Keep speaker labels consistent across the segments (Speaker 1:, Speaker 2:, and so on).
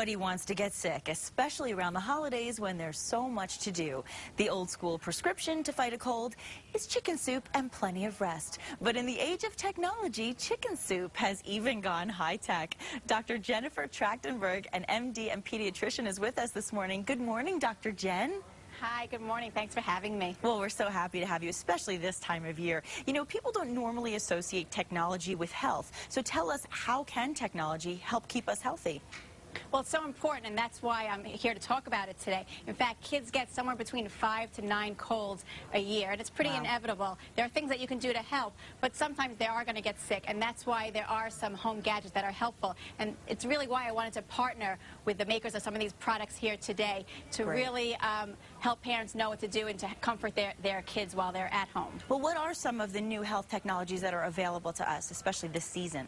Speaker 1: Nobody wants to get sick, especially around the holidays when there's so much to do. The old school prescription to fight a cold is chicken soup and plenty of rest. But in the age of technology, chicken soup has even gone high tech. Dr. Jennifer Trachtenberg, an MD and pediatrician, is with us this morning. Good morning, Dr. Jen.
Speaker 2: Hi, good morning. Thanks for having me.
Speaker 1: Well, we're so happy to have you, especially this time of year. You know, people don't normally associate technology with health. So tell us, how can technology help keep us healthy?
Speaker 2: Well, it's so important, and that's why I'm here to talk about it today. In fact, kids get somewhere between 5 to 9 colds a year, and it's pretty inevitable. There are things that you can do to help, but sometimes they are going to get sick, and that's why there are some home gadgets that are helpful. And it's really why I wanted to partner with the makers of some of these products here today to really help parents know what to do and to comfort their kids while they're at home.
Speaker 1: Well, what are some of the new health technologies that are available to us, especially this season?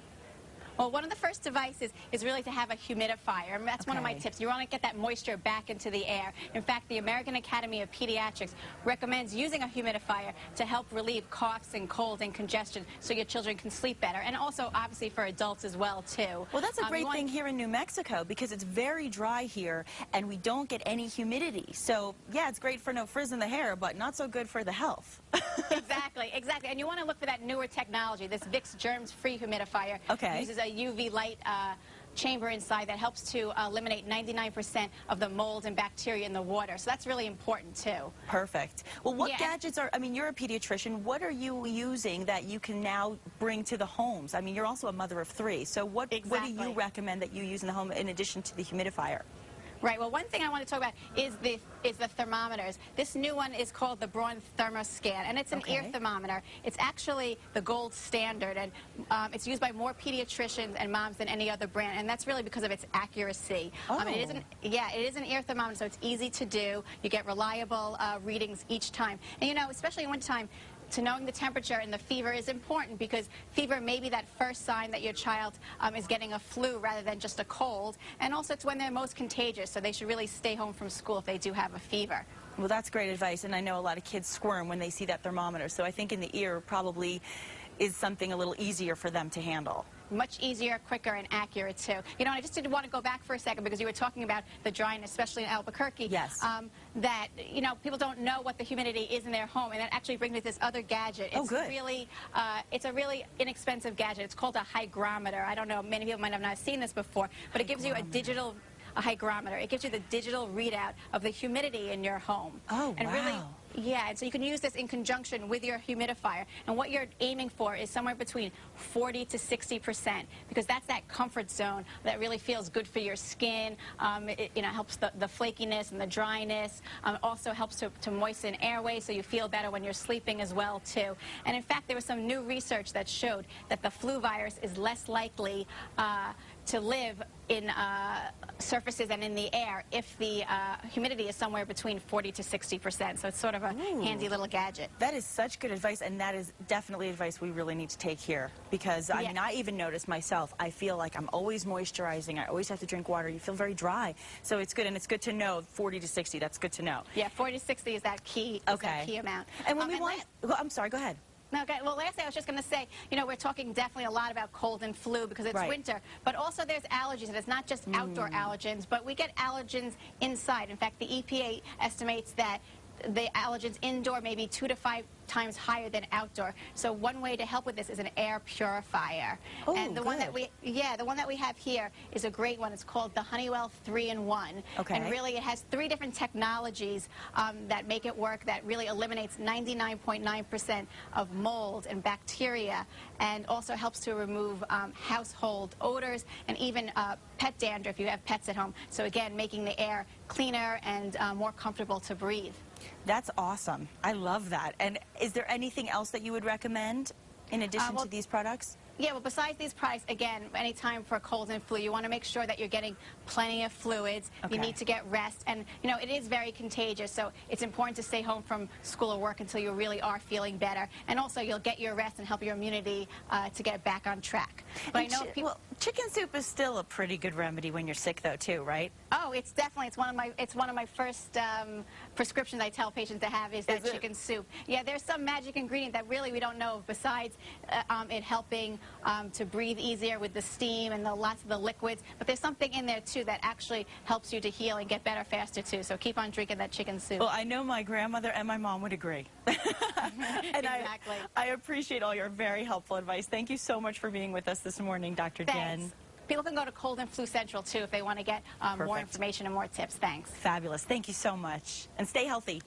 Speaker 2: Well, one of the first devices is really to have a humidifier, and that's one of my tips. You want to get that moisture back into the air. In fact, the American Academy of Pediatrics recommends using a humidifier to help relieve coughs and colds and congestion so your children can sleep better, and also obviously for adults as well too.
Speaker 1: Well, that's a great thing here in New Mexico because it's very dry here and we don't get any humidity. So yeah, it's great for no frizz in the hair, but not so good for the health.
Speaker 2: Exactly. And you want to look for that newer technology. This Vicks germs-free humidifier uses a UV light chamber inside that helps to eliminate 99% of the mold and bacteria in the water. So that's really important too.
Speaker 1: Perfect. Well, what gadgets are, I mean, you're a pediatrician. What are you using that you can now bring to the homes? I mean, you're also a mother of 3. So what do you recommend that you use in the home in addition to the humidifier?
Speaker 2: Right. Well, one thing I want to talk about is the thermometers. This new one is called the Braun Thermoscan, and it's an ear thermometer. It's actually the gold standard, and it's used by more pediatricians and moms than any other brand, and that's really because of its accuracy. It is an ear thermometer, so it's easy to do. You get reliable readings each time, and you know, especially in wintertime, to knowing the temperature and the fever is important because fever may be that first sign that your child is getting a flu rather than just a cold. And also it's when they're most contagious, so they should really stay home from school if they do have a fever.
Speaker 1: Well, that's great advice, and I know a lot of kids squirm when they see that thermometer, so I think in the ear probably is something a little easier for them to handle.
Speaker 2: Much easier, quicker, and accurate, too. You know, I just did want to go back for a second because you were talking about the dryness, especially in Albuquerque.
Speaker 1: Yes.
Speaker 2: That, you know, people don't know what the humidity is in their home, and that actually brings me to this other gadget. It's a really inexpensive gadget. It's called a hygrometer. I don't know, many people might have not seen this before, but it gives you a hygrometer. It gives you the digital readout of the humidity in your home.
Speaker 1: Oh,
Speaker 2: and
Speaker 1: wow.
Speaker 2: And so you can use this in conjunction with your humidifier. And what you're aiming for is somewhere between 40 to 60%, because that's that comfort zone that really feels good for your skin. It helps the flakiness and the dryness. Also helps to moisten airways so you feel better when you're sleeping as well, too. And in fact, there was some new research that showed that the flu virus is less likely to live in surfaces and in the air if the humidity is somewhere between 40 to 60%. So it's sort of a handy little gadget.
Speaker 1: That is such good advice, and that is definitely advice we really need to take here because, I mean, I even notice myself, I feel like I'm always moisturizing. I always have to drink water. You feel very dry. So it's good, and it's good to know 40 to 60. That's good to know.
Speaker 2: Yeah, 40 to 60 is that key, amount.
Speaker 1: And when I'm sorry, go ahead.
Speaker 2: Okay, well, lastly, I was just going to say, you know, we're talking definitely a lot about cold and flu because it's winter, but also there's allergies, and it's not just outdoor allergens, but we get allergens inside. In fact, the EPA estimates that the allergens indoor may be 2 to 5 times higher than outdoor. So one way to help with this is an air purifier. And the one that we have here is a great one. It's called the Honeywell 3-in-1. And really it has 3 different technologies that make it work, that really eliminates 99.9% of mold and bacteria, and also helps to remove household odors and even pet dander if you have pets at home. So again, making the air cleaner and more comfortable to breathe.
Speaker 1: That's awesome. I love that. And is there anything else that you would recommend in addition to these products?
Speaker 2: Yeah, well, besides these products, again, anytime for cold and flu, you want to make sure that you're getting plenty of fluids. You need to get rest. And, you know, it is very contagious, so it's important to stay home from school or work until you really are feeling better. And also, you'll get your rest and help your immunity to get back on track. But I know people...
Speaker 1: chicken soup is still a pretty good remedy when you're sick, though, too, right?
Speaker 2: Oh, it's definitely, it's one of my first prescriptions I tell patients to have is that chicken soup. Yeah, there's some magic ingredient that really we don't know of besides it helping to breathe easier with the steam and lots of the liquids. But there's something in there, too, that actually helps you to heal and get better faster, too. So keep on drinking that chicken soup.
Speaker 1: Well, I know my grandmother and my mom would agree. And
Speaker 2: exactly.
Speaker 1: I appreciate all your very helpful advice. Thank you so much for being with us this morning, Dr. Jen.
Speaker 2: People can go to Cold and Flu Central, too, if they want to get more information and more tips. Thanks.
Speaker 1: Fabulous. Thank you so much. And stay healthy.